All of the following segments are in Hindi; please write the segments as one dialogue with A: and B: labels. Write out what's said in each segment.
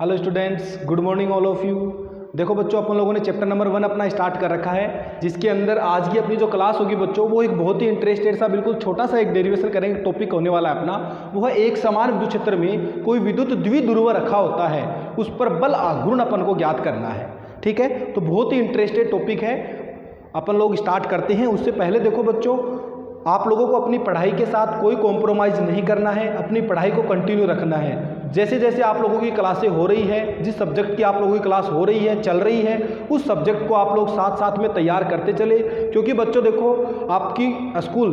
A: Hello students, good morning all of you. देखो बच्चों, अपन लोगों ने चैप्टर नंबर 1 अपना स्टार्ट कर रखा है, जिसके अंदर आज की अपनी जो क्लास होगी बच्चों, वो एक बहुत ही इंटरेस्टेड सा बिल्कुल छोटा सा एक डेरिवेशन करेंगे टॉपिक होने वाला है अपना। वो है एक समान विद्युत क्षेत्र में कोई विद्युत द्विध्रुव रखा होता है, उस पर बल आघूर्ण अपन को ज्ञात करना है। ठीक है, तो बहुत ही इंटरेस्टेड टॉपिक है, अपन लोग स्टार्ट करते हैं। उससे पहले देखो बच्चों, आप लोगों को अपनी पढ़ाई के साथ कोई कॉम्प्रोमाइज़ नहीं करना है, अपनी पढ़ाई को कंटिन्यू रखना है। जैसे जैसे आप लोगों की क्लासें हो रही है, जिस सब्जेक्ट की आप लोगों की क्लास हो रही है, चल रही है, उस सब्जेक्ट को आप लोग साथ साथ में तैयार करते चले। क्योंकि बच्चों देखो, आपकी स्कूल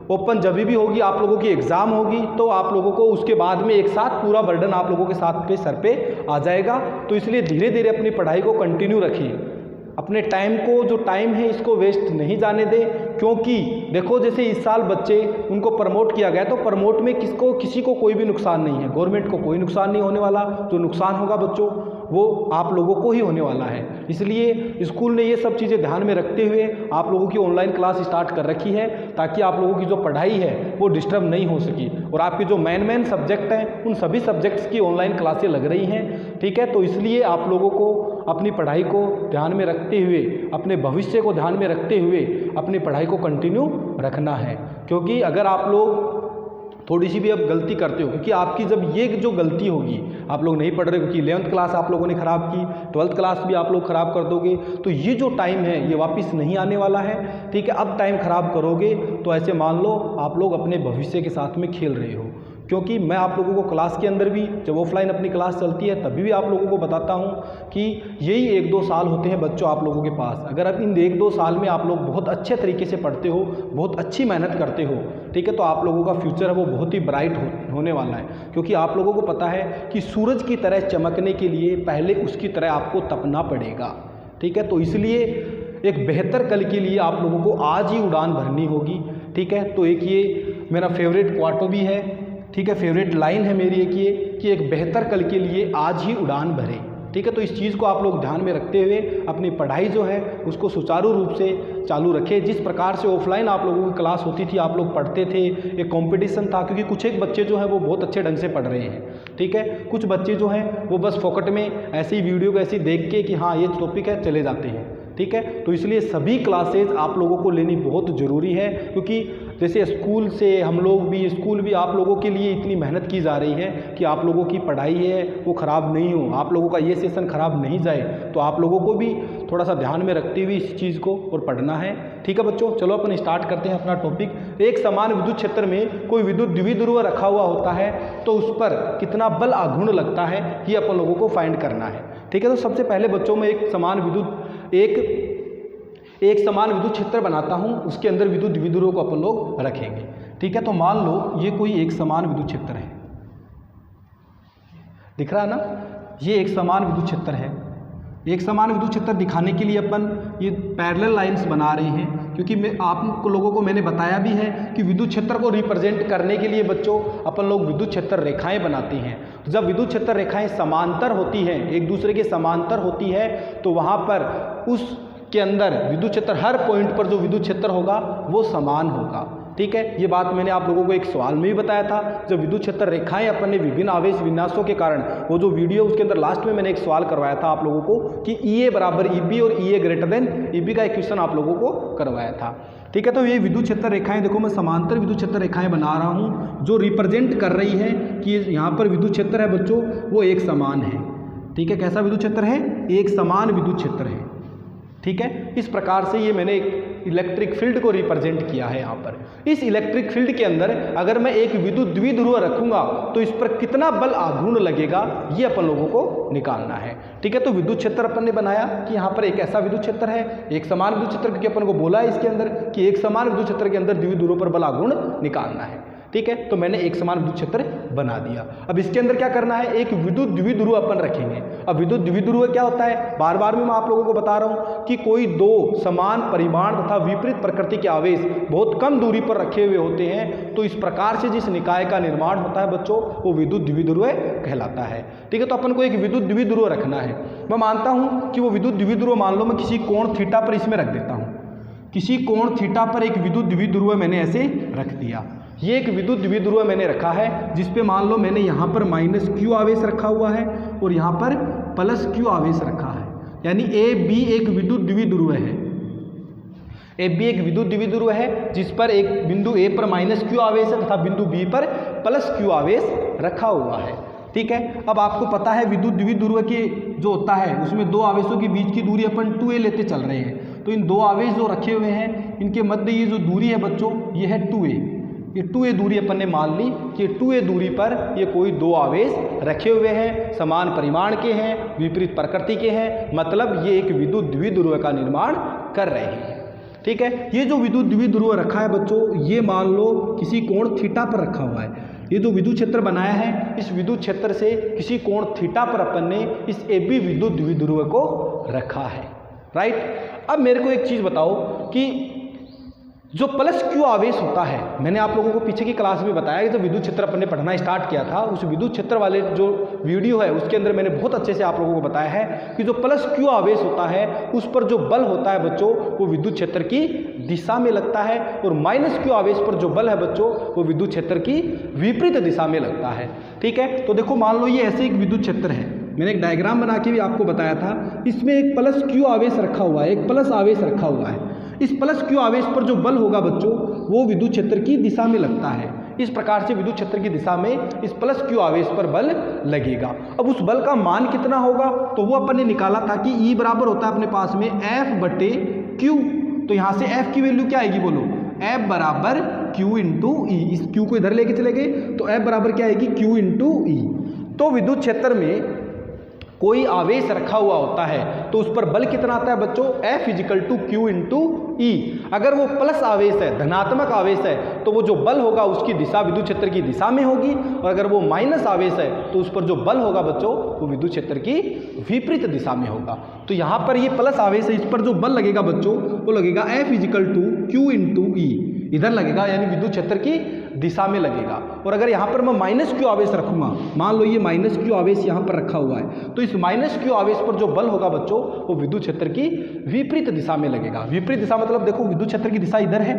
A: ओपन जब भी होगी, आप लोगों की एग्ज़ाम होगी, तो आप लोगों को उसके बाद में एक साथ पूरा बर्डन आप लोगों के साथ पे सर पे आ जाएगा। तो इसलिए धीरे धीरे अपनी पढ़ाई को कंटिन्यू रखिए, अपने टाइम को, जो टाइम है इसको वेस्ट नहीं जाने दें। क्योंकि देखो, जैसे इस साल बच्चे उनको प्रमोट किया गया, तो प्रमोट में किसी को कोई भी नुकसान नहीं है, गवर्नमेंट को कोई नुकसान नहीं होने वाला। जो नुकसान होगा बच्चों, वो आप लोगों को ही होने वाला है। इसलिए स्कूल ने ये सब चीज़ें ध्यान में रखते हुए आप लोगों की ऑनलाइन क्लास स्टार्ट कर रखी है, ताकि आप लोगों की जो पढ़ाई है वो डिस्टर्ब नहीं हो सकी। और आपके जो मेन सब्जेक्ट हैं, उन सभी सब्जेक्ट्स की ऑनलाइन क्लासें लग रही हैं। ठीक है, तो इसलिए आप लोगों को अपनी पढ़ाई को ध्यान में रखते हुए, अपने भविष्य को ध्यान में रखते हुए अपनी पढ़ाई को कंटिन्यू रखना है। क्योंकि अगर आप लोग थोड़ी सी भी अब गलती करते हो, क्योंकि आपकी जब ये जो गलती होगी, आप लोग नहीं पढ़ रहे, क्योंकि 11th क्लास आप लोगों ने ख़राब की, 12th क्लास भी आप लोग ख़राब कर दोगे, तो ये जो टाइम है ये वापस नहीं आने वाला है। ठीक है, अब टाइम ख़राब करोगे तो ऐसे मान लो आप लोग अपने भविष्य के साथ में खेल रहे हो। क्योंकि मैं आप लोगों को क्लास के अंदर भी, जब ऑफलाइन अपनी क्लास चलती है तभी भी आप लोगों को बताता हूँ कि यही 1-2 साल होते हैं बच्चों आप लोगों के पास। अगर अब इन 1-2 साल में आप लोग बहुत अच्छे तरीके से पढ़ते हो, बहुत अच्छी मेहनत करते हो, ठीक है, तो आप लोगों का फ्यूचर है वो बहुत ही ब्राइट होने वाला है। क्योंकि आप लोगों को पता है कि सूरज की तरह चमकने के लिए पहले उसकी तरह आपको तपना पड़ेगा। ठीक है, तो इसलिए एक बेहतर कल के लिए आप लोगों को आज ही उड़ान भरनी होगी। ठीक है, तो एक ये मेरा फेवरेट क्वार्टो भी है, ठीक है, फेवरेट लाइन है मेरी एक ये, कि एक बेहतर कल के लिए आज ही उड़ान भरें। ठीक है, तो इस चीज़ को आप लोग ध्यान में रखते हुए अपनी पढ़ाई जो है उसको सुचारू रूप से चालू रखें। जिस प्रकार से ऑफलाइन आप लोगों की क्लास होती थी, आप लोग पढ़ते थे, एक कंपटीशन था, क्योंकि कुछ एक बच्चे जो हैं वो बहुत अच्छे ढंग से पढ़ रहे हैं। ठीक है, कुछ बच्चे जो हैं वो बस फोकट में ऐसी वीडियो को ऐसी देख के कि हाँ ये टॉपिक है, चले जाते हैं। ठीक है, तो इसलिए सभी क्लासेज आप लोगों को लेनी बहुत ज़रूरी है। क्योंकि जैसे स्कूल से हम लोग भी, स्कूल भी आप लोगों के लिए इतनी मेहनत की जा रही है कि आप लोगों की पढ़ाई है वो ख़राब नहीं हो, आप लोगों का ये सेशन ख़राब नहीं जाए। तो आप लोगों को भी थोड़ा सा ध्यान में रखते हुए इस चीज़ को और पढ़ना है। ठीक है बच्चों, चलो अपन स्टार्ट करते हैं अपना टॉपिक। एक समान विद्युत क्षेत्र में कोई विद्युत द्विध्रुव रखा हुआ होता है, तो उस पर कितना बल आघूर्ण लगता है, ये अपन लोगों को फाइंड करना है। ठीक है, तो सबसे पहले बच्चों में एक समान विद्युत क्षेत्र बनाता हूं, उसके अंदर विद्युत द्विध्रुव को अपन लोग रखेंगे। ठीक है, तो मान लो ये कोई एक समान विद्युत क्षेत्र है, दिख रहा है ना, ये एक समान विद्युत क्षेत्र है। एक समान विद्युत क्षेत्र दिखाने के लिए अपन ये पैरेलल लाइंस बना रहे हैं, क्योंकि मैं आप लोगों को मैंने बताया भी है कि विद्युत क्षेत्र को रिप्रेजेंट करने के लिए बच्चों अपन लोग विद्युत क्षेत्र रेखाएं बनाते हैं। तो जब विद्युत क्षेत्र रेखाएं समांतर होती हैं, एक दूसरे के समांतर होती है, तो वहाँ पर उस के अंदर विद्युत क्षेत्र, हर पॉइंट पर जो विद्युत क्षेत्र होगा वो समान होगा। ठीक है, ये बात मैंने आप लोगों को एक सवाल में भी बताया था। जब विद्युत क्षेत्र रेखाएं अपन ने विभिन्न आवेश विन्यासों के कारण, वो जो वीडियो उसके अंदर लास्ट में मैंने एक सवाल करवाया था आप लोगों को कि EA बराबर EB और EA ग्रेटर देन EB का एक क्वेश्चन आप लोगों को करवाया था। ठीक है, तो ये विद्युत क्षेत्र रेखाएं देखो, मैं समांतर विद्युत क्षेत्र रेखाएं बना रहा हूँ जो रिप्रेजेंट कर रही है कि यहाँ पर विद्युत क्षेत्र है बच्चों वो एक समान है। ठीक है, कैसा विद्युत क्षेत्र है, एक समान विद्युत क्षेत्र है। ठीक है, इस प्रकार से ये मैंने एक इलेक्ट्रिक फील्ड को रिप्रेजेंट किया है। यहाँ पर इस इलेक्ट्रिक फील्ड के अंदर अगर मैं एक विद्युत द्विध्रुव रखूंगा तो इस पर कितना बल आघूर्ण लगेगा, ये अपन लोगों को निकालना है। ठीक है, तो विद्युत क्षेत्र अपन ने बनाया कि यहाँ पर एक ऐसा विद्युत क्षेत्र है, एक समान विद्युत क्षेत्र, क्योंकि अपन को बोला है इसके अंदर कि एक समान विद्युत क्षेत्र के अंदर द्विध्रुव पर बल आघूर्ण निकालना है। ठीक है, तो मैंने एक समान विद्युत क्षेत्र बना दिया। अब इसके अंदर क्या करना है, एक विद्युत द्विध्रुव अपन रखेंगे। अब विद्युत द्विध्रुव क्या होता है, बार बार मैं आप लोगों को बता रहा हूँ कि कोई दो समान परिमाण तथा विपरीत प्रकृति के आवेश बहुत कम दूरी पर रखे हुए होते हैं, तो इस प्रकार से जिस निकाय का निर्माण होता है बच्चों वो विद्युत द्विध्रुव कहलाता है। ठीक है, तो अपन को एक विद्युत द्विध्रुव रखना है। मैं मानता हूँ कि वो विद्युत द्विध्रुव, मान लो मैं किसी कोण थीटा पर इसमें रख देता हूँ, किसी कोण थीटा पर एक विद्युत द्विध्रुव मैंने ऐसे रख दिया। ये एक विद्युत द्विध्रुव मैंने रखा है, जिस पे मान लो मैंने यहाँ पर माइनस क्यू आवेश रखा हुआ है और यहाँ पर प्लस क्यू आवेश रखा है, यानी ए बी एक विद्युत द्विध्रुव है। ए बी एक विद्युत द्विध्रुव है जिस पर एक बिंदु ए पर माइनस क्यू आवेश है तथा बिंदु बी पर प्लस क्यू आवेश रखा हुआ है। ठीक है, अब आपको पता है विद्युत द्विध्रुव के जो होता है उसमें दो आवेशों के बीच की दूरी अपन 2a लेते चल रहे हैं। तो इन दो आवेश जो रखे हुए हैं इनके मध्य ये जो दूरी है बच्चों ये है 2a। ये 2a दूरी अपन ने मान ली कि 2a दूरी पर ये कोई दो आवेश रखे हुए हैं, समान परिमाण के हैं, विपरीत प्रकृति के हैं, मतलब ये एक विद्युत द्विध्रुव का निर्माण कर रहे हैं। ठीक है, ये जो विद्युत द्विध्रुव रखा है बच्चों ये मान लो किसी कोण थीटा पर रखा हुआ है। ये जो विद्युत क्षेत्र बनाया है इस विद्युत क्षेत्र से किसी कोण थीटा पर अपन ने इस ए बी विद्युत द्विध्रुव को रखा है। राइट, अब मेरे को एक चीज़ बताओ कि जो प्लस क्यू आवेश होता है, मैंने आप लोगों को पीछे की क्लास में बताया कि जब विद्युत क्षेत्र अपन ने पढ़ना स्टार्ट किया था उस विद्युत क्षेत्र वाले जो वीडियो है उसके अंदर मैंने बहुत अच्छे से आप लोगों को बताया है कि जो प्लस क्यू आवेश होता है उस पर जो बल होता है बच्चों वो विद्युत क्षेत्र की दिशा में लगता है, और माइनस क्यू आवेश पर जो बल है बच्चों वो विद्युत क्षेत्र की विपरीत दिशा में लगता है। ठीक है, तो देखो मान लो ये ऐसे एक विद्युत क्षेत्र है, मैंने एक डायग्राम बना के भी आपको बताया था, इसमें एक प्लस क्यू आवेश रखा हुआ है, एक प्लस आवेश रखा हुआ है। इस प्लस क्यू आवेश पर जो बल होगा बच्चों वो विद्युत क्षेत्र की दिशा में लगता है। इस प्रकार से विद्युत क्षेत्र की दिशा में इस प्लस क्यू आवेश पर बल लगेगा। अब उस बल का मान कितना होगा तो वो अपन ने निकाला था कि E बराबर होता है अपने पास में F बटे Q। तो यहाँ से F की वैल्यू क्या आएगी बोलो, F बराबर Q इंटू ई। इस Q को इधर लेके चले गए तो F बराबर क्या आएगी Q इंटू ई। तो विद्युत क्षेत्र में कोई आवेश रखा हुआ होता है तो उस पर बल कितना आता है बच्चों, F equal to Q into E. अगर वो प्लस आवेश है, धनात्मक आवेश है, तो वो जो बल होगा उसकी दिशा विद्युत क्षेत्र की दिशा में होगी, और अगर वो माइनस आवेश है तो उस पर जो बल होगा बच्चों वो विद्युत क्षेत्र की विपरीत दिशा में होगा। तो यहाँ पर ये प्लस आवेश है, इस पर जो बल लगेगा बच्चों वो लगेगा F equal to Q into E, इधर लगेगा यानी विद्युत क्षेत्र की दिशा में लगेगा। और अगर यहाँ पर मैं माइनस क्यू आवेश रखूंगा, मान लो ये माइनस क्यू आवेश यहाँ पर रखा हुआ है, तो इस माइनस क्यू आवेश पर जो बल होगा बच्चों वो विद्युत क्षेत्र की विपरीत दिशा में लगेगा। विपरीत दिशा मतलब देखो विद्युत क्षेत्र की दिशा इधर है,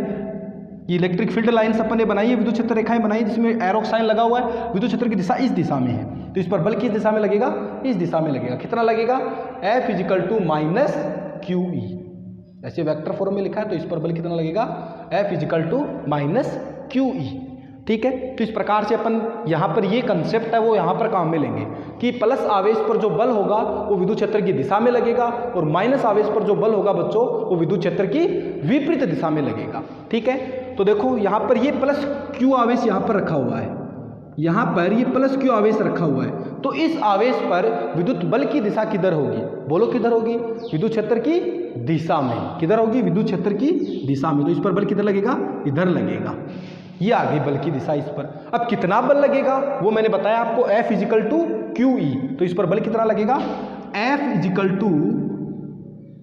A: ये इलेक्ट्रिक फील्ड लाइन्स अपन ने बनाई है, विद्युत क्षेत्र रेखाएं बनाई है जिसमें एरो साइन लगा हुआ है, विद्युत क्षेत्र की दिशा इस दिशा में है, तो इस पर बल किस दिशा में लगेगा, इस दिशा में लगेगा। कितना लगेगा, F equal to minus Q E, ऐसे वेक्टर फॉर्म में लिखा है, तो इस पर बल कितना लगेगा, F equal to minus Q E. ठीक है, तो इस प्रकार से अपन यहाँ पर ये कंसेप्ट है वो यहाँ पर काम में लेंगे कि प्लस आवेश पर जो बल होगा वो विद्युत क्षेत्र की दिशा में लगेगा, और माइनस आवेश पर जो बल होगा बच्चों वो विद्युत क्षेत्र की विपरीत दिशा में लगेगा। ठीक है, तो देखो यहाँ पर ये प्लस क्यू आवेश यहाँ पर रखा हुआ है, यहाँ पर ये प्लस क्यू आवेश रखा हुआ है, तो इस आवेश पर विद्युत बल की दिशा किधर होगी, बोलो किधर होगी, विद्युत क्षेत्र की दिशा में। किधर होगी, विद्युत क्षेत्र की दिशा में। तो इस पर बल किधर लगेगा, इधर लगेगा। ये आ गई बल की दिशा इस पर। अब कितना बल लगेगा वो मैंने बताया आपको, F equal to Q E. तो इस पर बल कितना लगेगा, F equal to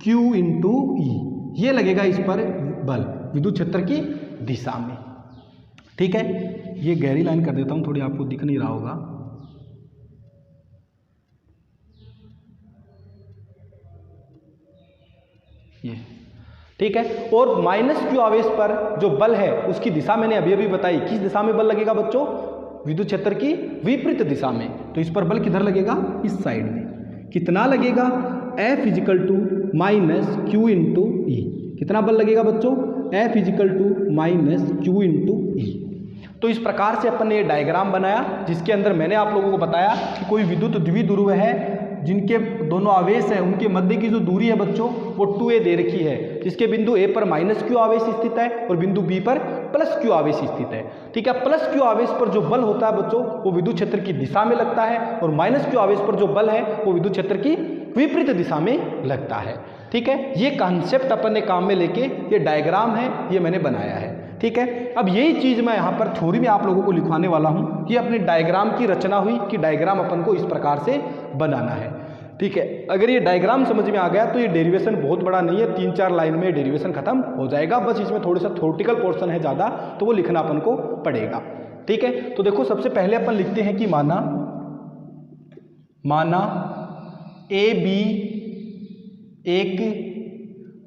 A: Q into E, ये लगेगा इस पर बल विद्युत क्षेत्र की दिशा में। ठीक है, ये गहरी लाइन कर देता हूँ, थोड़ी आपको दिख नहीं रहा होगा। ये ठीक है, और माइनस क्यू आवेश पर जो बल है उसकी दिशा मैंने अभी अभी बताई, किस दिशा में बल लगेगा बच्चों, विद्युत क्षेत्र की विपरीत दिशा में। तो इस पर बल किधर लगेगा, इस साइड में। कितना लगेगा, F equal to minus Q into E. कितना बल लगेगा बच्चों, F equal to minus Q into E. तो इस प्रकार से अपन ने ये डायग्राम बनाया जिसके अंदर मैंने आप लोगों को बताया कि कोई विद्युत द्विध्रुव है जिनके दोनों आवेश हैं उनके मध्य की जो दूरी है बच्चों वो 2a दे रखी है, जिसके बिंदु A पर माइनस क्यू आवेश स्थित है और बिंदु B पर प्लस क्यू आवेश स्थित है। ठीक है, प्लस क्यू आवेश पर जो बल होता है बच्चों वो विद्युत क्षेत्र की दिशा में लगता है, और माइनस क्यू आवेश पर जो बल है वो विद्युत क्षेत्र की विपरीत दिशा में लगता है। ठीक है, ये कॉन्सेप्ट अपन ने काम में लेके ये डायग्राम है ये मैंने बनाया है। ठीक है, अब यही चीज़ मैं यहाँ पर थ्योरी में आप लोगों को लिखवाने वाला हूँ कि अपने डायग्राम की रचना हुई कि डायग्राम अपन को इस प्रकार से बनाना है। ठीक है, अगर ये डायग्राम समझ में आ गया तो ये डेरिवेशन बहुत बड़ा नहीं है, 3-4 लाइन में डेरिवेशन खत्म हो जाएगा। बस इसमें थोड़ा सा थ्योरेटिकल पोर्शन है ज़्यादा, तो वो लिखना अपन को पड़ेगा। ठीक है, तो देखो सबसे पहले अपन लिखते हैं कि माना ए बी एक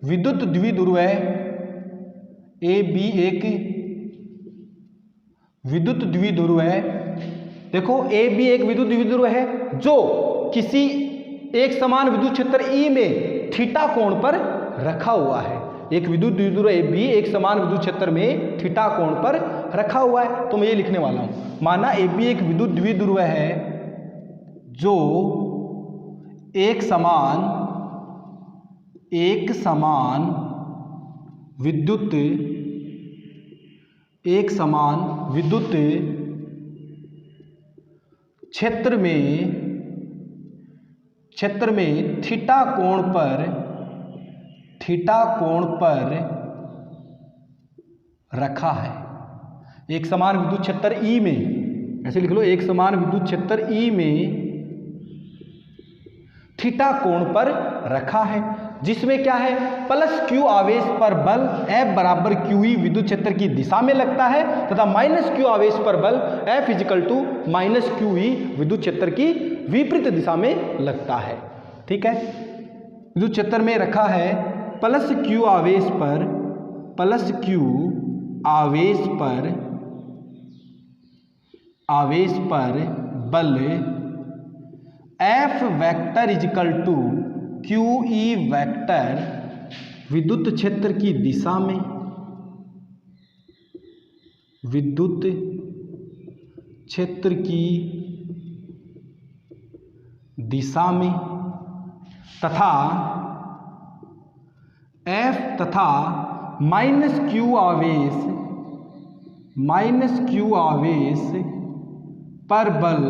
A: विद्युत द्विध्रुव है, ए बी एक विद्युत द्विध्रुव है। देखो ए बी एक विद्युत द्विध्रुव है जो किसी एक समान विद्युत क्षेत्र ई में थीटा कोण पर रखा हुआ है। एक विद्युत द्विध्रुव ए बी एक समान विद्युत क्षेत्र में थीटा कोण पर रखा हुआ है। तो मैं ये लिखने वाला हूं, माना ए बी एक विद्युत द्विध्रुव है जो एक समान विद्युत क्षेत्र में थीटा कोण पर रखा है। एक समान विद्युत क्षेत्र ई में, ऐसे लिख लो, एक समान विद्युत क्षेत्र ई में थीटा कोण पर रखा है, जिसमें क्या है, प्लस क्यू आवेश पर बल F बराबर QE विद्युत क्षेत्र की दिशा में लगता है तथा माइनस क्यू आवेश पर बल F equal to minus QE विद्युत क्षेत्र की विपरीत दिशा में लगता है। ठीक है, विद्युत क्षेत्र में रखा है प्लस क्यू आवेश पर बल F vector equal to QE vector विद्युत क्षेत्र की दिशा में तथा F तथा माइनस क्यू आवेश पर बल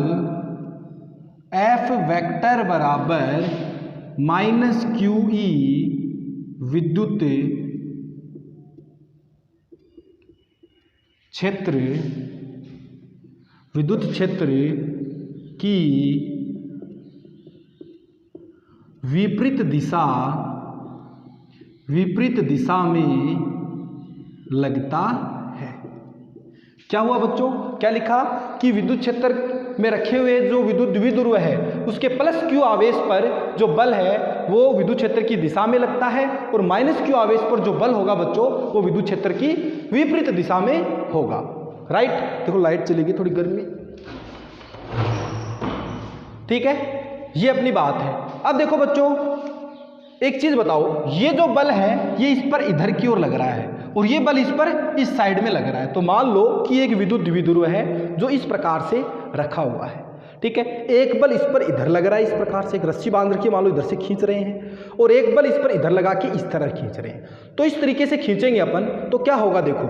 A: F वेक्टर बराबर माइनस QE विद्युत क्षेत्र की विपरीत दिशा में लगता है। क्या हुआ बच्चों, क्या लिखा कि विद्युत क्षेत्र में रखे हुए जो विद्युत द्विध्रुव है उसके प्लस क्यू आवेश पर जो बल है वो विद्युत क्षेत्र की दिशा में लगता है और माइनस क्यू आवेश पर जो बल होगा बच्चों वो विद्युत क्षेत्र की विपरीत दिशा में होगा। राइट, देखो लाइट चलेगी, थोड़ी गर्मी। ठीक है, ये अपनी बात है। अब देखो बच्चों एक चीज बताओ, ये जो बल है ये इस पर इधर की ओर लग रहा है और ये बल इस पर इस साइड में लग रहा है। तो मान लो कि एक विद्युत द्विध्रुव है जो इस प्रकार से रखा हुआ है। ठीक है, एक बल इस पर इधर लग रहा है, इस प्रकार से एक रस्सी बांध रखी है, मान लो इधर से खींच रहे हैं, और एक बल इस पर इधर लगा के इस तरह खींच रहे हैं। तो इस तरीके से खींचेंगे अपन तो क्या होगा, देखो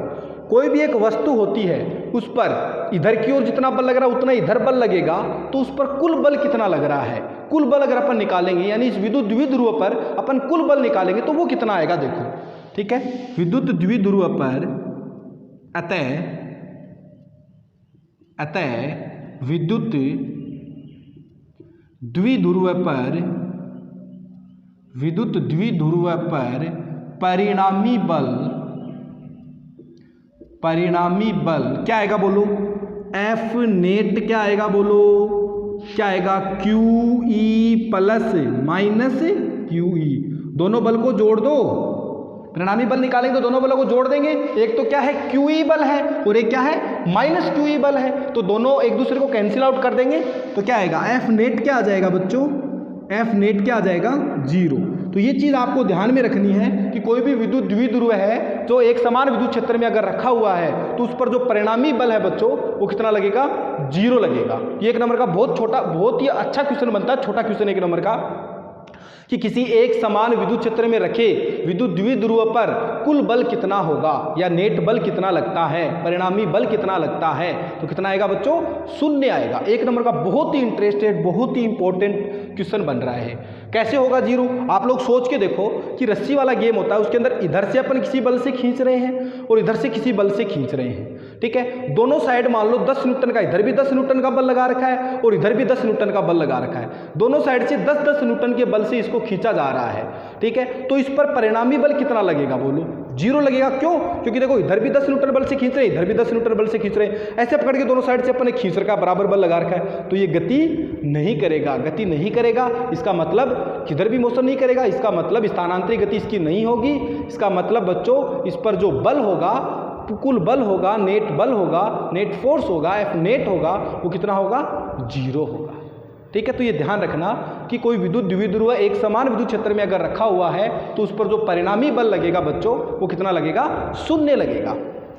A: कोई भी एक वस्तु होती है उस पर इधर की ओर जितना बल लग रहा है उतना इधर बल लगेगा, तो उस पर कुल बल कितना लग रहा है, कुल बल अगर अपन निकालेंगे यानी इस विद्युत द्विध्रुव पर अपन कुल बल निकालेंगे तो वो कितना आएगा देखो। ठीक है, विद्युत द्विध्रुव पर अतः विद्युत द्विध्रुव पर परिणामी बल क्या आएगा बोलो, F नेट क्या आएगा बोलो, क्या आएगा, QE प्लस माइनस QE, दोनों बल को जोड़ दो, परिणामी बल निकालेंगे तो दोनों बलों को जोड़ देंगे। एक तो क्या है QE बल है और एक क्या है माइनस QE बल है, तो दोनों एक दूसरे को कैंसिल आउट कर देंगे तो क्या आएगा, F नेट क्या आ जाएगा बच्चों, F नेट क्या आ जाएगा 0। तो ये चीज़ आपको ध्यान में रखनी है कि कोई भी विद्युत द्विध्रुव है जो एक समान विद्युत क्षेत्र में अगर रखा हुआ है तो उस पर जो परिणामी बल है बच्चों वो कितना लगेगा, 0 लगेगा। ये एक नंबर का बहुत ही अच्छा क्वेश्चन बनता है, छोटा क्वेश्चन एक नंबर का, कि किसी एक समान विद्युत क्षेत्र में रखे विद्युत द्विध्रुव पर कुल बल कितना होगा या नेट बल कितना लगता है, परिणामी बल कितना लगता है, तो कितना आएगा बच्चों, 0 आएगा। एक नंबर का बहुत ही इंटरेस्टेड बहुत ही इंपॉर्टेंट क्वेश्चन बन रहा है। कैसे होगा 0, आप लोग सोच के देखो कि रस्सी वाला गेम होता है, उसके अंदर इधर से अपन किसी बल से खींच रहे हैं और इधर से किसी बल से खींच रहे हैं। ठीक है, दोनों साइड मान लो 10 न्यूटन का, इधर भी 10 न्यूटन का बल लगा रखा है और इधर भी 10 न्यूटन का बल लगा रखा है, दोनों साइड से 10-10 न्यूटन के बल से इसको खींचा जा रहा है। ठीक है, तो इस पर परिणामी बल कितना लगेगा बोलो, 0 लगेगा। क्यों, क्योंकि देखो इधर भी 10 न्यूटन बल से खींच रहे हैं, इधर भी 10 न्यूटन बल से खींच रहे हैं, ऐसे पकड़ के दोनों साइड से अपन ने खींच रखा, बराबर बल लगा रखा है, तो ये गति नहीं करेगा। इसका मतलब किधर भी मोशन नहीं करेगा, इसका मतलब स्थानांतरित गति इसकी नहीं होगी। इसका मतलब बच्चों इस पर जो बल होगा कुल बल होगा, नेट बल होगा, नेट फोर्स होगा, एफ नेट होगा, वो कितना होगा? 0 होगा। ठीक है, तो ये ध्यान रखना कि कोई विद्युत द्विध्रुव एक समान विद्युत क्षेत्र में अगर रखा हुआ है तो उस पर जो परिणामी बल लगेगा बच्चों वो कितना लगेगा? 0 लगेगा।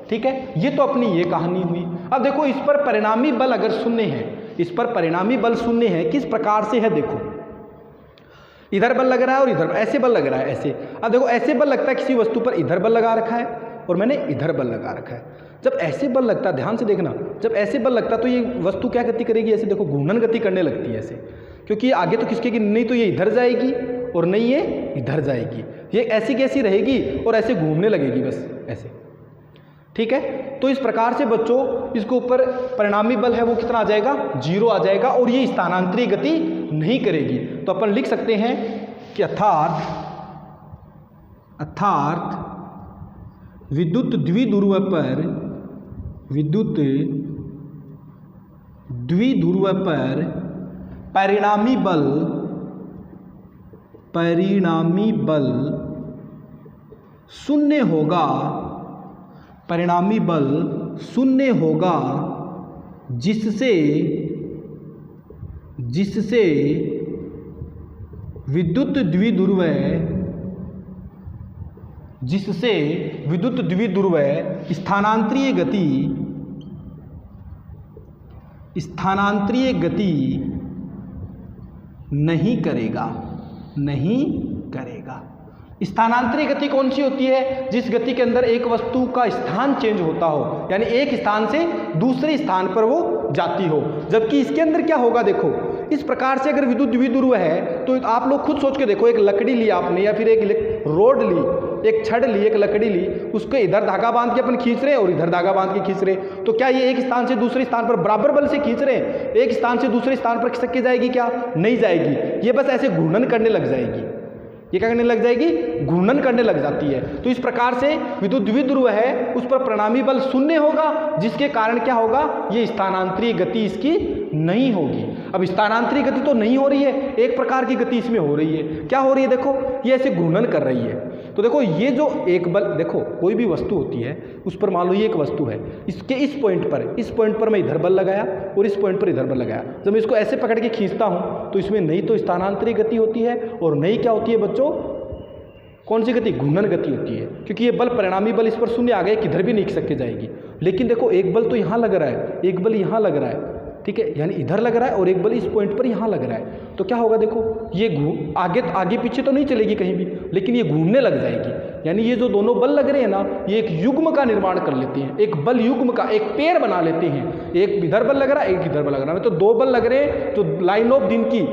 A: ठीक है, ये तो अपनी ये कहानी हुई। अब देखो इस पर परिणामी बल अगर 0 है, इस पर परिणामी बल 0 है, किस प्रकार से है देखो, इधर बल लग रहा है और इधर ऐसे बल लग रहा है, ऐसे। अब देखो ऐसे बल लगता है किसी वस्तु पर, इधर बल लगा रखा है और मैंने इधर बल लगा रखा है। जब ऐसे बल लगता है, ध्यान से देखना, जब ऐसे बल लगता है तो ये वस्तु क्या गति करेगी? ऐसे देखो घूर्णन गति करने लगती है ऐसे, क्योंकि आगे तो किसके की नहीं तो ये इधर जाएगी और नहीं ये इधर जाएगी, ये ऐसी कैसी रहेगी और ऐसे घूमने लगेगी बस ऐसे। ठीक है, तो इस प्रकार से बच्चों इसके ऊपर परिणामी बल है वो कितना आ जाएगा? 0 आ जाएगा और ये स्थानांतरीय गति नहीं करेगी। तो अपन लिख सकते हैं कि अर्थात विद्युत द्विध्रुव पर परिणामी बल 0 होगा, परिणामी बल 0 होगा, जिससे विद्युत द्विध्रुव स्थानांतरीय गति नहीं करेगा। स्थानांतरीय गति कौन सी होती है? जिस गति के अंदर एक वस्तु का स्थान चेंज होता हो, यानी एक स्थान से दूसरे स्थान पर वो जाती हो। जबकि इसके अंदर क्या होगा देखो, इस प्रकार से अगर विद्युत द्विध्रुव है तो आप लोग खुद सोच के देखो, एक लकड़ी ली आपने या फिर एक रोड ली, एक छड़ ली, एक लकड़ी ली, उसके इधर धागा बांध के अपन खींच रहे हैं और इधर धागा बांध के खींच रहे हैं, तो क्या ये एक स्थान से दूसरे स्थान पर बराबर बल से खींच रहे हैं? एक स्थान से दूसरे स्थान पर खिसक के जाएगी क्या? नहीं जाएगी, ये बस ऐसे घूर्णन करने लग जाएगी। ये क्या करने लग जाएगी? घूर्णन करने लग जाती है। तो इस प्रकार से विद्युत द्विध्रुव है उस पर परिणामी बल 0 होगा, जिसके कारण क्या होगा? ये स्थानांतरीय गति इसकी नहीं होगी। अब स्थानांतरीय गति तो नहीं हो रही है, एक प्रकार की गति इसमें हो रही है। क्या हो रही है देखो, ये ऐसे घूर्णन कर रही है। तो देखो ये जो एक बल, देखो कोई भी वस्तु होती है उस पर मान लो ये एक वस्तु है, इसके इस पॉइंट पर मैं इधर बल लगाया और इस पॉइंट पर इधर बल लगाया। जब मैं इसको ऐसे पकड़ के खींचता हूँ तो इसमें नहीं तो स्थानांतरीय गति होती है और नहीं क्या होती है बच्चों? कौन सी गति? घूर्णन गति होती है, क्योंकि ये बल परिणामी बल इस पर 0 आ गए, किधर भी नहीं खिसक के जाएगी। लेकिन देखो एक बल तो यहाँ लग रहा है, एक बल यहाँ लग रहा है, ठीक है, यानी इधर लग रहा है और एक बल इस पॉइंट पर यहाँ लग रहा है। तो क्या होगा देखो, ये आगे पीछे तो नहीं चलेगी कहीं भी, लेकिन ये घूमने लग जाएगी। यानी ये जो दोनों बल लग रहे हैं ना, ये एक युग्म का निर्माण कर लेते हैं, एक बल युग्म का एक पेड़ बना लेते हैं। एक इधर बल लग रहा है, एक इधर बल लग रहा है, तो 2 बल लग रहे हैं, तो लाइन ऑफ दिन की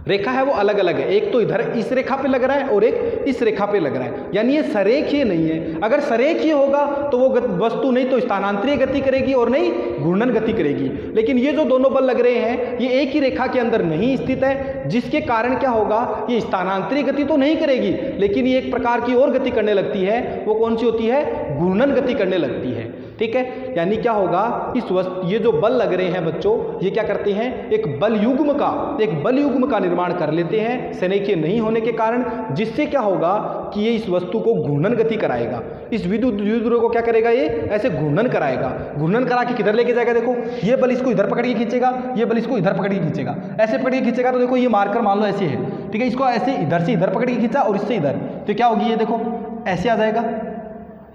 A: रेखा है वो अलग अलग है, एक तो इधर इस रेखा पे लग रहा है और एक इस रेखा पे लग रहा है, यानी ये सरेखीय नहीं है। अगर सरेखीय होगा तो वो वस्तु नहीं तो स्थानांतरीय गति करेगी और नहीं घूर्णन गति करेगी। लेकिन ये जो दोनों बल लग रहे हैं ये एक ही रेखा के अंदर नहीं स्थित है, जिसके कारण क्या होगा, ये स्थानांतरीय गति तो नहीं करेगी, लेकिन ये एक प्रकार की और गति करने लगती है। वो कौन सी होती है? घूर्णन गति करने लगती है। ठीक है, यानी क्या होगा, इस वस्तु ये जो बल लग रहे हैं बच्चों, ये क्या करते हैं, एक बल युग्म का निर्माण कर लेते हैं सरेखीय नहीं होने के कारण, जिससे क्या होगा कि ये इस वस्तु को घूर्णन गति कराएगा। इस विद्युत द्विध्रुव को क्या करेगा, ये ऐसे घूर्णन कराएगा। घूर्णन करा के किधर लेके जाएगा देखो, ये बल इसको इधर पकड़ के खींचेगा, ये बल इसको इधर पकड़ के खींचेगा, ऐसे पकड़ के खींचेगा। तो देखो ये मार्कर मान लो ऐसे है, ठीक है, इसको ऐसे इधर से इधर पकड़ के खींचा और इससे इधर, तो क्या होगी, ये देखो ऐसे आ जाएगा।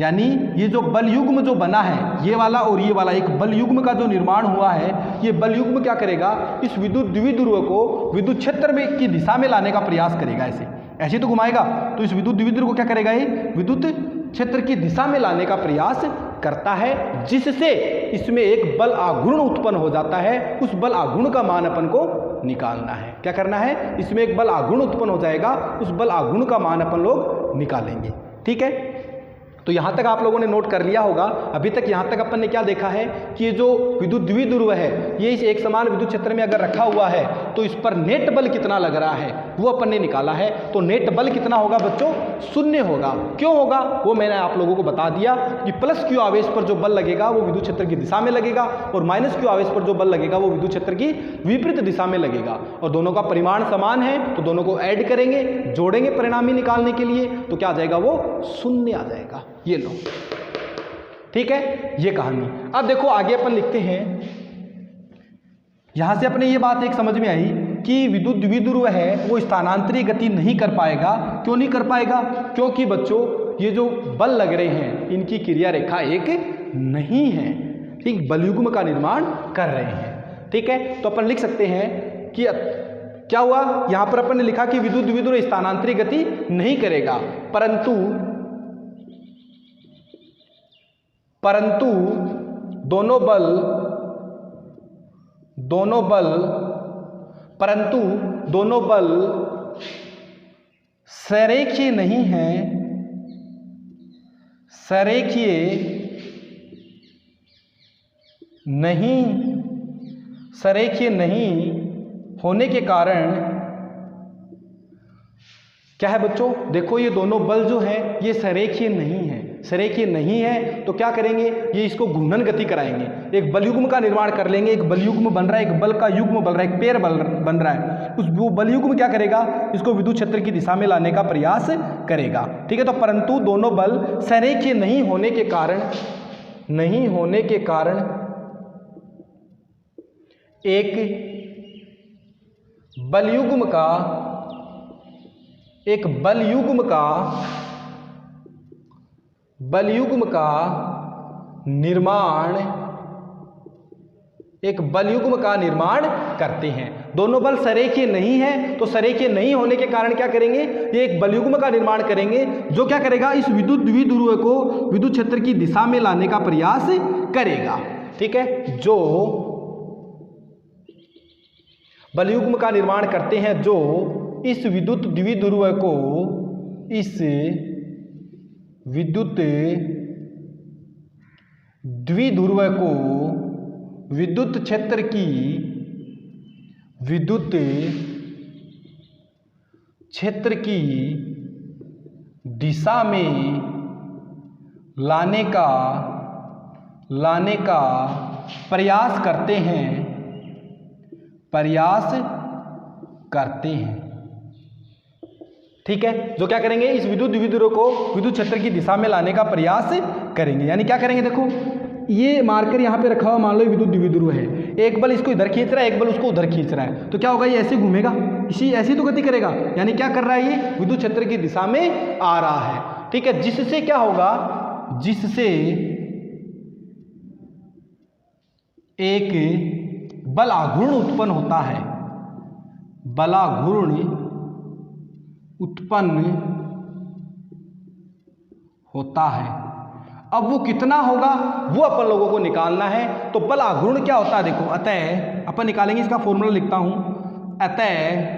A: यानी ये जो बल युग्म जो बना है, ये वाला और ये वाला, एक बल युग्म का जो निर्माण हुआ है, ये बल युग्म क्या करेगा, इस विद्युत द्विध्रुव को विद्युत क्षेत्र में की दिशा में लाने का प्रयास करेगा। ऐसे तो घुमाएगा, तो इस विद्युत द्विध्रुव को क्या करेगा, ये विद्युत क्षेत्र की दिशा में लाने का प्रयास करता है, जिससे इसमें एक बल आघूर्ण उत्पन्न हो जाता है। उस बल आघूर्ण का मान अपन को निकालना है। क्या करना है, इसमें एक बल आघूर्ण उत्पन्न हो जाएगा, उस बल आघूर्ण का मान अपन लोग निकालेंगे। ठीक है, तो यहाँ तक आप लोगों ने नोट कर लिया होगा। अभी तक यहाँ तक अपन ने क्या देखा है कि ये जो विद्युत द्विध्रुव है, ये इस एक समान विद्युत क्षेत्र में अगर रखा हुआ है तो इस पर नेट बल कितना लग रहा है वो अपन ने निकाला है। तो नेट बल कितना होगा बच्चों, 0 होगा। क्यों होगा वो मैंने आप लोगों को बता दिया कि प्लस क्यू आवेश पर जो बल लगेगा वो विद्युत क्षेत्र की दिशा में लगेगा और माइनस क्यू आवेश पर जो बल लगेगा वो विद्युत क्षेत्र की विपरीत दिशा में लगेगा। और दोनों का परिमाण समान है तो दोनों को ऐड करेंगे, जोड़ेंगे परिणामी निकालने के लिए, तो क्या आ जाएगा, वो 0 आ जाएगा। ये लो, ठीक है, ये कहानी। अब देखो आगे अपन लिखते हैं, यहां से अपने ये बात एक समझ में आई कि विद्युत द्विध्रुव है वो स्थानांतरित गति नहीं कर पाएगा। क्यों नहीं कर पाएगा? क्योंकि बच्चों ये जो बल लग रहे हैं इनकी क्रिया रेखा एक नहीं है, ठीक, बलयुग्म का निर्माण कर रहे हैं। ठीक है, तो अपन लिख सकते हैं कि क्या हुआ, यहां पर अपन ने लिखा कि विद्युत द्विध्रुव स्थानांतरित गति नहीं करेगा, परंतु दोनों बल सरेखीय नहीं है, सरेखीय नहीं होने के कारण क्या है बच्चों, देखो ये दोनों बल जो है ये सरेखीय नहीं है, तो क्या करेंगे, ये इसको घूर्णन गति कराएंगे, एक बलयुग्म का निर्माण कर लेंगे। एक बलयुग्म बन रहा है, एक बल का युग्म बन रहा है, एक पेड़ बन रहा है। वो बलयुग्म क्या करेगा, इसको विद्युत क्षेत्र की दिशा में लाने का प्रयास करेगा। ठीक है, तो परंतु दोनों बल सरेखीय नहीं होने के कारण एक बलयुग्म का निर्माण करते हैं। दोनों बल सरेखीय नहीं है, तो सरेखीय नहीं होने के कारण क्या करेंगे, ये एक बलयुग्म का निर्माण करेंगे, जो क्या करेगा, इस विद्युत द्विध्रुव को विद्युत क्षेत्र की दिशा में लाने का प्रयास करेगा। ठीक है, जो बलयुग्म का निर्माण करते हैं, जो इस विद्युत द्विध्रुव को विद्युत क्षेत्र की दिशा में लाने का प्रयास करते हैं। ठीक है, जो क्या करेंगे, इस विद्युत द्विध्रुव को विद्युत क्षेत्र की दिशा में लाने का प्रयास करेंगे। यानी क्या करेंगे, देखो ये मार्कर यहाँ पे रखा हुआ, मान लो विद्युत द्विध्रुव है, एक बल इसको इधर खींच रहा है, एक बल उसको उधर खींच रहा है, तो क्या होगा, ये ऐसे घूमेगा, ऐसी तो गति करेगा। यानी क्या कर रहा है, ये विद्युत क्षेत्र की दिशा में आ रहा है। ठीक है, जिससे क्या होगा, जिससे एक बलाघूर्ण उत्पन्न होता है। अब वो कितना होगा वो अपन लोगों को निकालना है। तो बलाघूर्ण क्या होता है, देखो, अतः अपन निकालेंगे, इसका फॉर्मूला लिखता हूं, अतः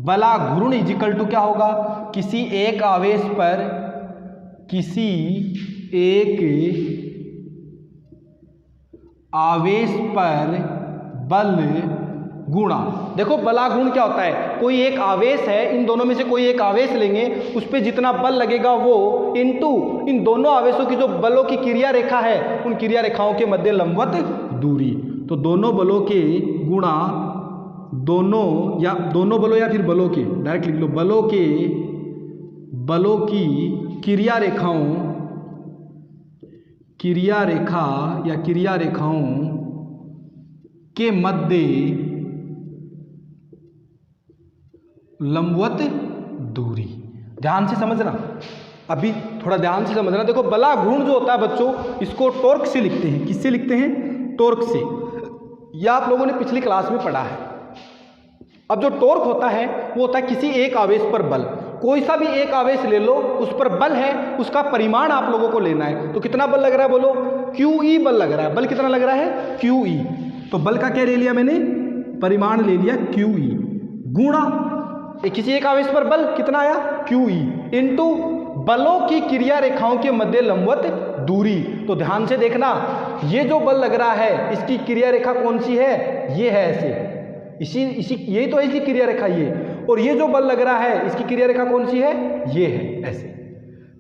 A: बलाघूर्ण इजिकल टू क्या होगा, किसी एक आवेश पर बल गुणा, देखो बलाघूर्ण क्या होता है, कोई एक आवेश है, इन दोनों में से कोई एक आवेश लेंगे, उस पर जितना बल लगेगा वो इनटू इन दोनों आवेशों की जो बलों की क्रिया रेखा है, उन क्रिया रेखाओं के मध्य लंबवत दूरी। तो दोनों बलों के गुणा दोनों बलों या फिर बलों के, डायरेक्ट लिख लो, बलों की क्रिया रेखाओं के मध्य लंबवत दूरी। ध्यान से समझना, अभी थोड़ा ध्यान से समझना। देखो बलाघूर्ण जो होता है बच्चों, इसको टॉर्क से लिखते हैं। किससे लिखते हैं, टॉर्क से। यह आप लोगों ने पिछली क्लास में पढ़ा है। अब जो टॉर्क होता है वो होता है किसी एक आवेश पर बल। कोई सा भी एक आवेश ले लो, उस पर बल है, उसका परिमाण आप लोगों को लेना है। तो कितना बल लग रहा है बोलो, QE बल लग रहा है। बल कितना लग रहा है, QE। तो बल का क्या ले लिया मैंने, परिमाण ले लिया QE, गुणा किसी एक आवेश पर बल कितना आया, QE, इनटू बलों की क्रिया रेखाओं के मध्य लंबवत दूरी। तो ध्यान से देखना, ये जो बल लग रहा है इसकी क्रिया रेखा कौन सी है, ये है ऐसे, इसी यही तो है इसकी क्रिया रेखा ये। और ये जो बल लग रहा है इसकी क्रिया रेखा कौन सी है, ये है ऐसे,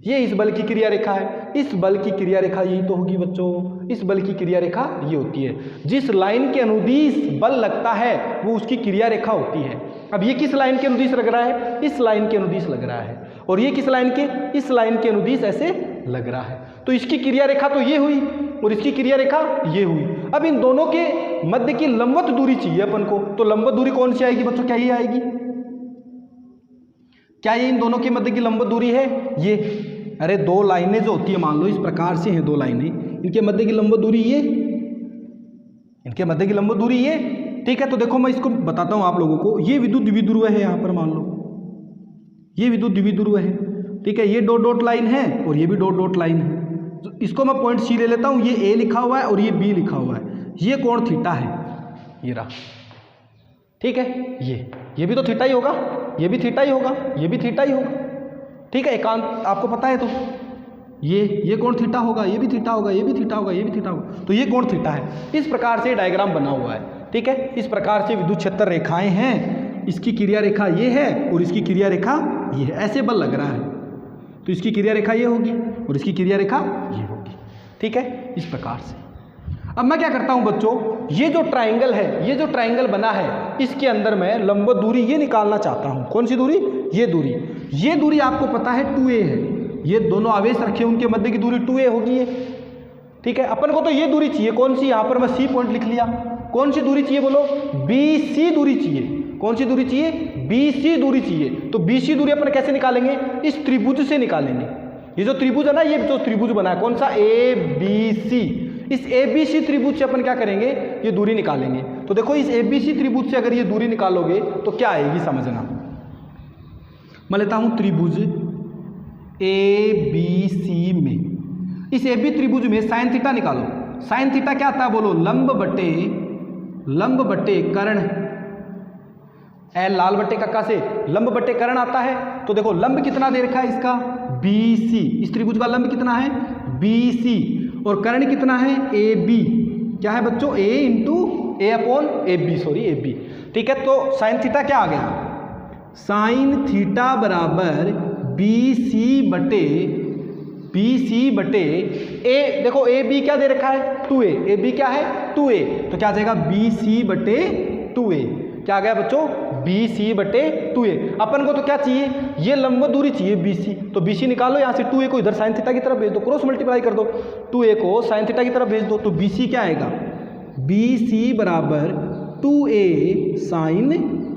A: ये इस बल की क्रिया रेखा है। इस बल की क्रिया रेखा यही तो होगी बच्चों, इस बल की क्रिया रेखा ये होती है। जिस लाइन के अनुदिश बल लगता है वो उसकी क्रिया रेखा होती है। अब ये किस लाइन के अनुदिश लग रहा है, इस लाइन के अनुदिश लग रहा है। और ये किस लाइन के, इस लाइन के अनुदिश ऐसे लग रहा है। तो इसकी क्रिया रेखा तो ये हुई और इसकी क्रिया रेखा ये हुई। अब इन दोनों के मध्य की लंबवत दूरी चाहिए अपन को, तो लंबवत दूरी कौन सी आएगी बच्चों? क्या ये आएगी? क्या ये इन दोनों के मध्य की लंबवत दूरी है? ये, अरे दो लाइनें जो होती है मान लो इस प्रकार से हैं, दो लाइनें, इनके मध्य की लंबवत दूरी ये, इनके मध्य की लंबवत दूरी ये, ठीक है। तो देखो मैं इसको बताता हूं आप लोगों को, ये विद्युत द्विध्रुव है, यहां पर मान लो ये विद्युत द्विध्रुव है, ठीक है। ये डॉट डॉट लाइन है और ये भी डॉट डॉट लाइन है। तो इसको मैं पॉइंट सी ले लेता हूं, ये ए लिखा हुआ है और ये बी लिखा हुआ है, ये कोण थीटा है, ये रहा, ठीक है। ये भी तो थीटा ही होगा, ये भी थीटा ही होगा, ये भी थीटा ही होगा, ठीक है। एकांत आपको पता है, तो ये कोण थीटा होगा, ये भी थीटा होगा, ये भी थीटा होगा, ये भी थीटा होगा, तो ये कोण थीटा है। इस प्रकार से डायग्राम बना हुआ है, ठीक है। इस प्रकार से विद्युत क्षेत्र रेखाएं हैं, इसकी क्रिया रेखा ये है और इसकी क्रिया रेखा ये है, ऐसे बल लग रहा है, तो इसकी क्रिया रेखा ये होगी और इसकी क्रिया रेखा ये होगी, ठीक है, इस प्रकार से। अब मैं क्या करता हूं बच्चों, ये जो ट्राइंगल है, ये जो ट्राइंगल बना है, इसके अंदर मैं लंबवत दूरी ये निकालना चाहता हूं। कौन सी दूरी? ये दूरी। ये दूरी आपको पता है 2a है, ये दोनों आवेश रखे उनके मध्य की दूरी 2a होगी ये, ठीक है। अपन को तो ये दूरी चाहिए, कौन सी? यहां पर मैं सी पॉइंट लिख लिया। कौन सी दूरी चाहिए बोलो? BC दूरी चाहिए। कौन सी दूरी चाहिए? BC दूरी चाहिए। तो BC दूरी अपन कैसे निकालेंगे? इस त्रिभुज से निकालेंगे। ये जो त्रिभुज है ना, ये जो त्रिभुज बना है, कौन सा? ABC। इस ABC त्रिभुज से अपन क्या करेंगे? ये दूरी निकालेंगे। तो देखो इस ABC त्रिभुज से अगर ये दूरी निकालोगे तो क्या आएगी समझना। मैं लेता हूं त्रिभुज ABC में, इस AB त्रिभुज में साइन थीटा निकालो। साइन थीटा क्या आता है बोलो? लंब बटे कर्ण, लाल बट्टे कक्का से लंब बट्टे कर्ण आता है। तो देखो लंब कितना दे रखा है इसका? BC। इस त्रिभुज का लंब कितना है? BC। और कर्ण कितना है? AB। क्या है बच्चों? A into A/AB, sorry AB, ठीक है। तो साइन थीटा क्या आ गया? साइन थीटा बराबर BC बटे A। देखो AB क्या दे रखा है? 2a। AB क्या है? 2a। तो क्या आ जाएगा? BC बटे 2a। क्या आ गया बच्चों? BC बटे 2a। अपन को तो क्या चाहिए? ये लंबवत दूरी चाहिए BC। तो BC निकालो, यहाँ से 2a को इधर साइन थीटा की तरफ भेज दो, क्रॉस मल्टीप्लाई कर दो, 2a को साइन थीटा की तरफ भेज दो। तो BC क्या आएगा? BC बराबर 2a साइन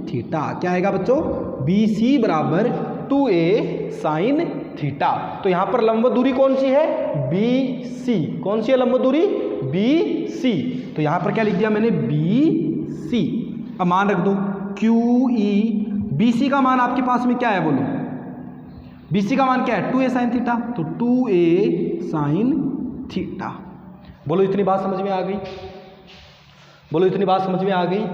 A: थीटा। क्या आएगा बच्चों? BC बराबर 2a साइन थीटा। तो यहाँ पर लंबवत दूरी कौन सी है? BC। कौन सी है लंबवत दूरी? BC। तो यहाँ पर क्या लिख दिया मैंने? BC। अब मान रख दो QE। BC का मान आपके पास में क्या है बोलो? BC का मान क्या है? 2a sine theta. तो 2a साइन थीटा। बोलो इतनी बात समझ में आ गई? बोलो इतनी बात समझ में आ गई?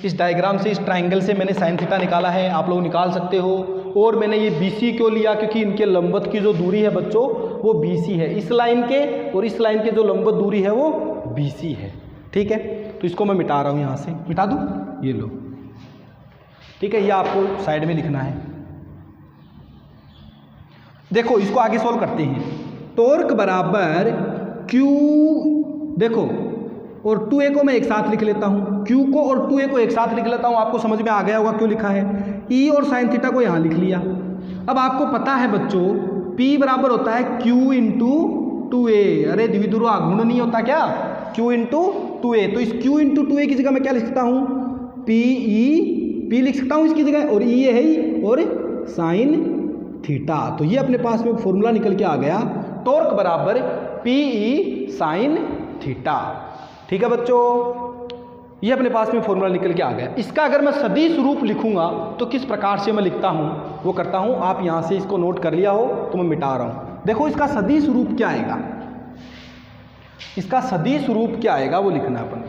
A: इस डायग्राम से, इस ट्राइंगल से मैंने साइन थीटा निकाला है, आप लोग निकाल सकते हो। और मैंने ये BC क्यों लिया? क्योंकि इनके लंबवत की जो दूरी है बच्चों वो BC है। इस लाइन के और इस लाइन के जो लंबवत दूरी है वो BC है, ठीक है। तो इसको मैं मिटा रहा हूँ, यहाँ से मिटा दूँ, ये लो, ठीक है। ये आपको साइड में लिखना है। देखो इसको आगे सोल्व करते हैं। टॉर्क बराबर Q, देखो, और 2a को मैं एक साथ लिख लेता हूँ, Q को और 2a को एक साथ लिख लेता हूँ। आपको समझ में आ गया होगा क्यों लिखा है। E और साइन थीटा को यहाँ लिख लिया। अब आपको पता है बच्चों P बराबर होता है Q इंटू 2a। अरे द्विध्रुव आघूर्ण नहीं होता क्या? Q into 2a। तो इस Q इंटू 2a की जगह मैं क्या लिख सकता हूँ? P लिख सकता हूँ इसकी जगह, और E है ही, और साइन थीटा। तो ये अपने पास में फॉर्मूला निकल के आ गया, टॉर्क बराबर PE साइन थीटा, ठीक है बच्चों। ये अपने पास में फॉर्मूला निकल के आ गया। इसका अगर मैं सदिश रूप लिखूंगा तो किस प्रकार से मैं लिखता हूं वो करता हूं। आप यहां से इसको नोट कर लिया हो तो मैं मिटा रहा हूं। देखो इसका सदिश रूप क्या आएगा, इसका सदिश रूप क्या आएगा वो लिखना है अपन।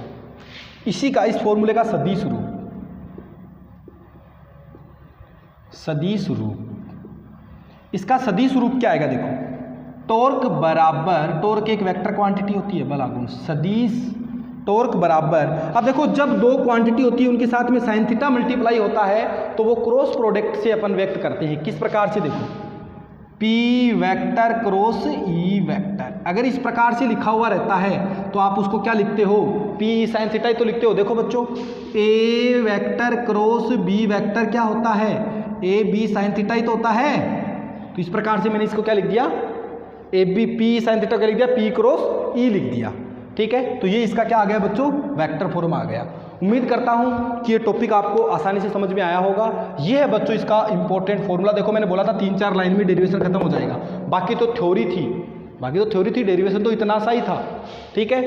A: इसी का, इस फॉर्मूले का सदिश रूप, सदिश रूप, इसका सदिश रूप क्या आएगा? देखो टॉर्क बराबर, टॉर्क एक वेक्टर क्वांटिटी होती है, बल आघूर्ण, सदिश टॉर्क बराबर। अब देखो जब दो क्वांटिटी होती है उनके साथ में साइन थीटा मल्टीप्लाई होता है तो वो क्रॉस प्रोडक्ट से अपन व्यक्त करते हैं। किस प्रकार से? देखो P vector cross E vector. अगर इस प्रकार से लिखा हुआ रहता है तो आप उसको क्या लिखते हो? P साइन थीटा ही तो लिखते हो। देखो बच्चों A vector cross B vector क्या होता है? A B साइन थीटा ही तो होता है। तो इस प्रकार से मैंने इसको क्या लिख दिया? A B P sine theta क्या लिख दिया, पी क्रॉस ई लिख दिया। ठीक है, तो ये इसका क्या आ गया बच्चों, वेक्टर फॉर्म आ गया। उम्मीद करता हूँ कि ये टॉपिक आपको आसानी से समझ में आया होगा। ये है बच्चों इसका इंपॉर्टेंट फॉर्मूला। देखो मैंने बोला था 3-4 लाइन में डेरिवेशन खत्म हो जाएगा, बाकी तो थ्योरी थी, डेरिवेशन तो इतना सा ही था। ठीक है,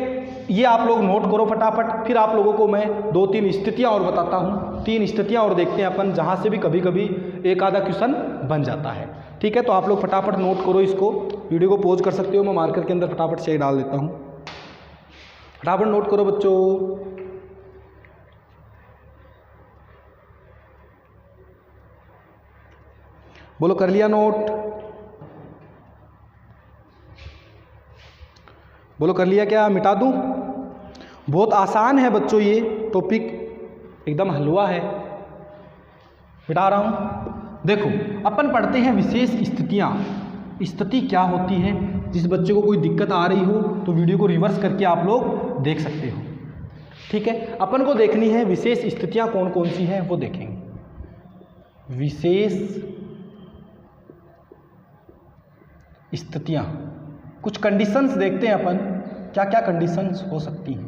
A: ये आप लोग नोट करो फटाफट, फिर आप लोगों को मैं 2-3 स्थितियाँ और बताता हूँ, 3 स्थितियाँ और देखते हैं अपन, जहाँ से भी कभी कभी एक आधा क्वेश्चन बन जाता है। ठीक है, तो आप लोग फटाफट नोट करो इसको, वीडियो को पॉज कर सकते हो, मैं मार्कर के अंदर फटाफट से डाल देता हूँ। फटाफट नोट करो बच्चों। बोलो कर लिया नोट? बोलो कर लिया क्या? मिटा दूं? बहुत आसान है बच्चों, ये टॉपिक एकदम हलवा है, मिटा रहा हूं। देखो अपन पढ़ते हैं विशेष स्थितियां। स्थिति क्या होती है? जिस बच्चे को कोई दिक्कत आ रही हो तो वीडियो को रिवर्स करके आप लोग देख सकते हो। ठीक है, अपन को देखनी है विशेष स्थितियां कौन कौन सी हैं, वो देखेंगे। विशेष स्थितियां, कुछ कंडीशंस देखते हैं अपन, क्या क्या कंडीशंस हो सकती हैं।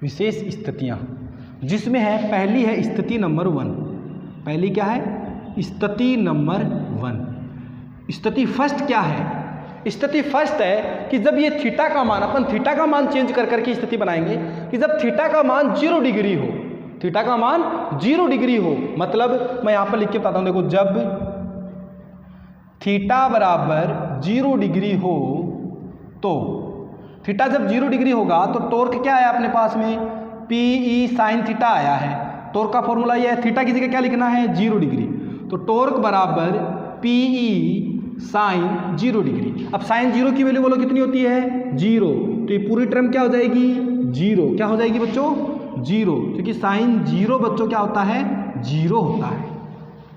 A: विशेष स्थितियां जिसमें है, पहली है स्थिति नंबर 1। पहली क्या है? स्थिति नंबर 1। स्थिति फर्स्ट क्या है? स्थिति फर्स्ट है कि जब ये थीटा का मान, अपन थीटा का मान चेंज कर करके स्थिति बनाएंगे कि जब थीटा का मान 0 डिग्री हो, थीटा का मान 0 डिग्री हो, मतलब मैं यहाँ पर लिख के बताता हूँ, देखो जब थीटा बराबर 0 डिग्री हो तो थीटा जब 0 डिग्री होगा तो टॉर्क क्या आया अपने पास में, पी ई साइन थीटा आया है। टॉर्क का फॉर्मूला ये है, थीटा की जगह क्या लिखना है, 0 डिग्री, तो टॉर्क बराबर पी ई साइन 0 डिग्री। अब साइन 0 की वैल्यू बोलो कितनी होती है, 0, तो ये पूरी टर्म क्या हो जाएगी, 0। क्या हो जाएगी बच्चों, 0, क्योंकि साइन 0 बच्चों क्या होता है, 0 होता है।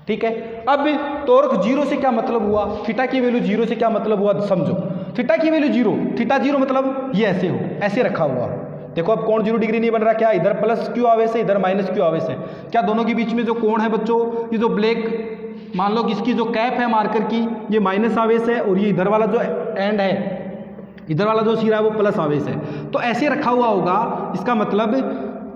A: ठीक है, अब टॉर्क 0 से क्या मतलब हुआ, थीटा की वैल्यू 0 से क्या मतलब हुआ, समझो। थीटा की वैल्यू 0, थीटा 0 मतलब ये ऐसे हो, ऐसे रखा हुआ। देखो अब कोण 0 डिग्री नहीं बन रहा, क्या इधर प्लस क्यू आवेश है, इधर माइनस क्यू आवेश है। क्या दोनों के बीच में जो कोण है बच्चों, ये जो ब्लैक मान लो कि इसकी जो कैप है मार्कर की, ये माइनस आवेश है, और ये इधर वाला जो एंड है, इधर वाला जो सिरा है वो प्लस आवेश है। तो ऐसे रखा हुआ होगा, इसका मतलब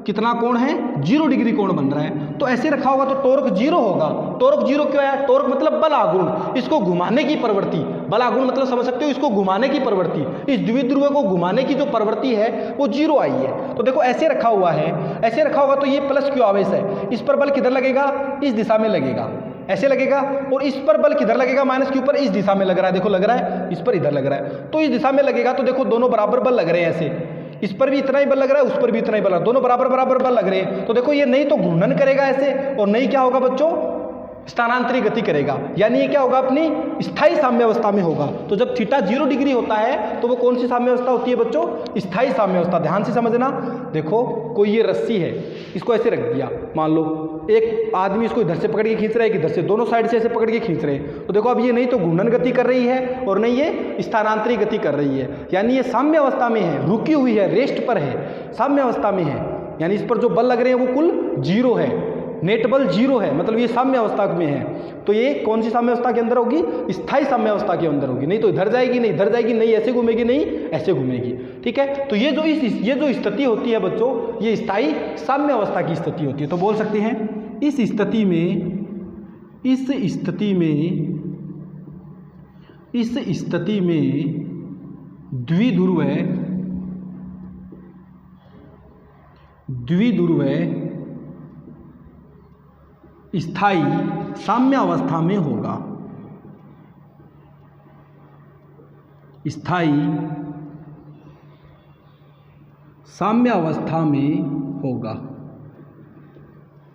A: कितना कोण है, 0 डिग्री कोण बन रहा है। तो ऐसे रखा होगा तो टॉर्क 0 होगा। टॉर्क 0 क्यों है, टॉर्क मतलब बल आघूर्ण, इसको घुमाने की प्रवृत्ति। बल आघूर्ण मतलब समझ सकते हो, इसको घुमाने की प्रवृत्ति, इस द्विध्रुव को घुमाने की जो प्रवृत्ति है वो 0 आई है। तो देखो ऐसे रखा हुआ है, ऐसे रखा होगा तो ये प्लस क्यू आवेश है, इस पर बल किधर लगेगा, इस दिशा में लगेगा, ऐसे लगेगा। और इस पर बल किधर लगेगा, माइनस क्यू पर, इस दिशा में लग रहा है, देखो लग रहा है, इस पर इधर लग रहा है, तो इस दिशा में लगेगा। तो देखो दोनों बराबर बल लग रहे हैं, ऐसे इस पर भी इतना ही बल लग रहा है, उस पर भी इतना ही बल लग रहा है, दोनों बराबर बराबर बल लग रहे हैं। तो देखो ये नहीं तो घूर्णन करेगा ऐसे, और नहीं क्या होगा बच्चों, स्थानांतरित गति करेगा, यानी ये क्या होगा, अपनी स्थायी साम्यावस्था में होगा। तो जब थीटा 0 डिग्री होता है तो वो कौन सी साम्यावस्था होती है बच्चों, स्थायी साम्यावस्था। ध्यान से समझना, देखो कोई ये रस्सी है, इसको ऐसे रख दिया, मान लो एक आदमी इसको इधर से पकड़ के खींच रहा है, इधर से, दोनों साइड से ऐसे पकड़ के खींच रहे हैं। तो देखो अब ये नहीं तो घूर्णन गति कर रही है और नहीं ये स्थानांतरित गति कर रही है, यानी ये साम्य अवस्था में है, रुकी हुई है, रेस्ट पर है, साम्य अवस्था में है, यानी इस पर जो बल लग रहे हैं वो कुल 0 है, नेट बल 0 है, मतलब ये साम्य अवस्था में है। तो ये कौन सी साम्य अवस्था के अंदर होगी, स्थायी साम्य अवस्था के अंदर होगी, नहीं तो इधर जाएगी, नहीं इधर जाएगी, नहीं ऐसे घूमेगी, नहीं ऐसे घूमेगी। ठीक है, तो ये जो स्थिति होती है बच्चों, ये स्थायी साम्य अवस्था की स्थिति होती है। तो बोल सकते हैं इस स्थिति में द्विध्रुव स्थायी साम्य अवस्था में होगा, स्थायी साम्य अवस्था में होगा।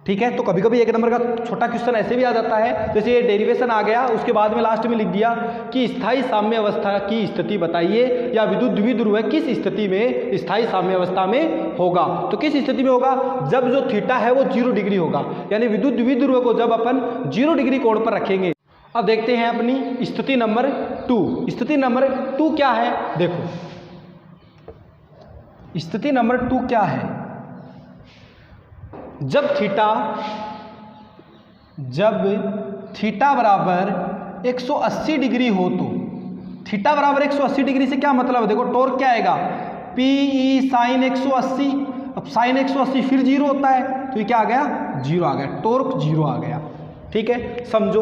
A: ठीक है, तो कभी कभी 1 नंबर का छोटा क्वेश्चन ऐसे भी आ जाता है, जैसे ये डेरिवेशन आ गया, उसके बाद में लास्ट में लिख दिया कि स्थायी साम्य अवस्था की स्थिति बताइए, या विद्युत द्विध्रुव किस स्थिति में स्थायी साम्य अवस्था में होगा। तो किस स्थिति में होगा, जब जो थीटा है वो 0 डिग्री होगा, यानी विद्युत द्विध्रुव को जब अपन 0 डिग्री कोण पर रखेंगे। अब देखते हैं अपनी स्थिति नंबर 2। स्थिति नंबर 2 क्या है, देखो स्थिति नंबर 2 क्या है, जब थीटा बराबर 180 डिग्री हो तो थीटा बराबर 180 डिग्री से क्या मतलब है, देखो टॉर्क क्या आएगा, पी ई साइन 180। अब साइन 180 फिर जीरो होता है, तो ये क्या आ गया, जीरो आ गया, टॉर्क जीरो आ गया। ठीक है, समझो।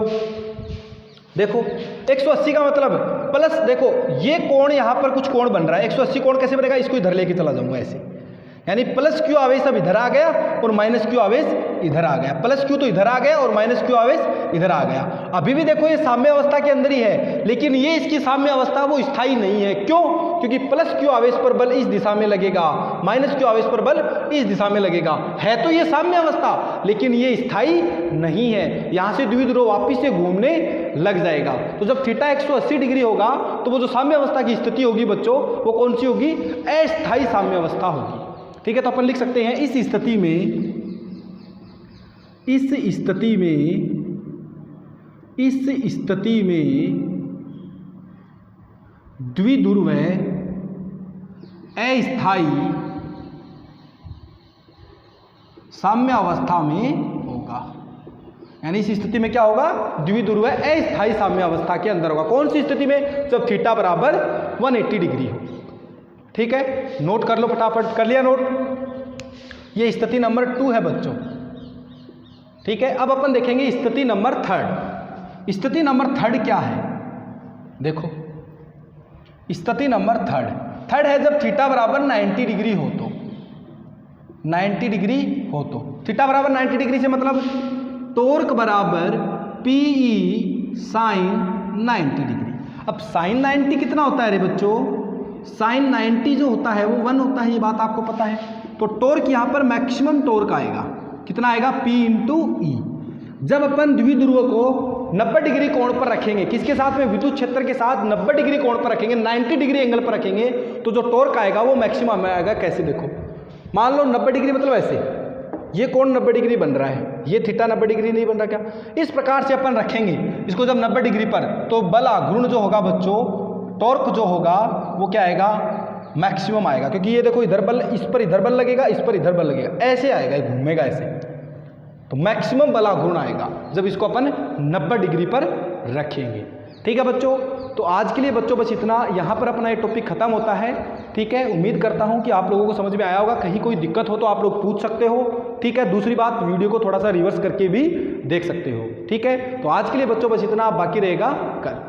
A: देखो 180 का मतलब प्लस, देखो ये कोण यहाँ पर कुछ कोण बन रहा है, 180 कोण कैसे बनेगा, इसको इधर लेके चला जाऊंगा ऐसे, यानी प्लस क्यू आवेश अब इधर आ गया और माइनस क्यू आवेश इधर आ गया। प्लस क्यू तो इधर आ गया और माइनस क्यू आवेश इधर आ गया। अभी भी देखो ये साम्य अवस्था के अंदर ही है, लेकिन ये इसकी साम्य अवस्था वो स्थायी नहीं है। क्यों? क्योंकि प्लस क्यू आवेश पर बल इस दिशा में लगेगा, माइनस क्यू आवेश पर बल इस दिशा में लगेगा। है तो ये साम्य अवस्था, लेकिन ये स्थायी नहीं है। यहाँ से द्विध्रुव वापिस से घूमने लग जाएगा। तो जब थीटा 180 डिग्री होगा तो वो जो साम्य अवस्था की स्थिति होगी बच्चों, वो कौन सी होगी, अस्थायी साम्य अवस्था होगी। ठीक है, तो अपन लिख सकते हैं इस स्थिति में द्विध्रुव अस्थायी साम्य अवस्था में होगा। यानी इस स्थिति में क्या होगा, द्विध्रुव अस्थायी साम्य अवस्था के अंदर होगा। कौन सी स्थिति में, जब थीटा बराबर 180 डिग्री हो। ठीक है, नोट कर लो फटाफट, कर लिया नोट। ये स्थिति नंबर 2 है बच्चों। ठीक है, अब अपन देखेंगे स्थिति नंबर 3। स्थिति नंबर 3 क्या है, देखो स्थिति नंबर 3 है जब थीटा बराबर 90 डिग्री हो तो, 90 डिग्री हो तो, थीटा बराबर 90 डिग्री से मतलब टॉर्क बराबर पी ई साइन 90 डिग्री। अब साइन 90 कितना होता है रे बच्चों, साइन 90 जो होता है वो 1 होता है, ये बात आपको पता है। तो टॉर्क यहाँ पर मैक्सिमम टॉर्क आएगा, कितना आएगा, P इंटू ई। जब अपन द्विध्रुव को 90 डिग्री कोण पर रखेंगे, किसके साथ में, विद्युत क्षेत्र के साथ 90 डिग्री कोण पर रखेंगे, 90 डिग्री एंगल पर रखेंगे, तो जो टॉर्क आएगा वो मैक्सिमम आएगा। कैसे, देखो मान लो 90 डिग्री मतलब ऐसे, ये कोण 90 डिग्री बन रहा है, ये थीटा 90 डिग्री नहीं बन रहा क्या, इस प्रकार से अपन रखेंगे इसको जब 90 डिग्री पर, तो बल आघूर्ण जो होगा बच्चों, टॉर्क जो होगा वो क्या आएगा, मैक्सिमम आएगा। क्योंकि ये देखो इधर बल, इस पर इधर बल लगेगा, इस पर इधर बल लगेगा, ऐसे आएगा, घूमेगा ऐसे, तो मैक्सिमम बल आघूर्ण आएगा जब इसको अपन 90 डिग्री पर रखेंगे। ठीक है बच्चों, तो आज के लिए बच्चों बस इतना, यहाँ पर अपना ये टॉपिक खत्म होता है। ठीक है, उम्मीद करता हूँ कि आप लोगों को समझ में आया होगा। कहीं कोई दिक्कत हो तो आप लोग पूछ सकते हो। ठीक है, दूसरी बात, वीडियो को थोड़ा सा रिवर्स करके भी देख सकते हो। ठीक है, तो आज के लिए बच्चों बस इतना, बाकी रहेगा कल।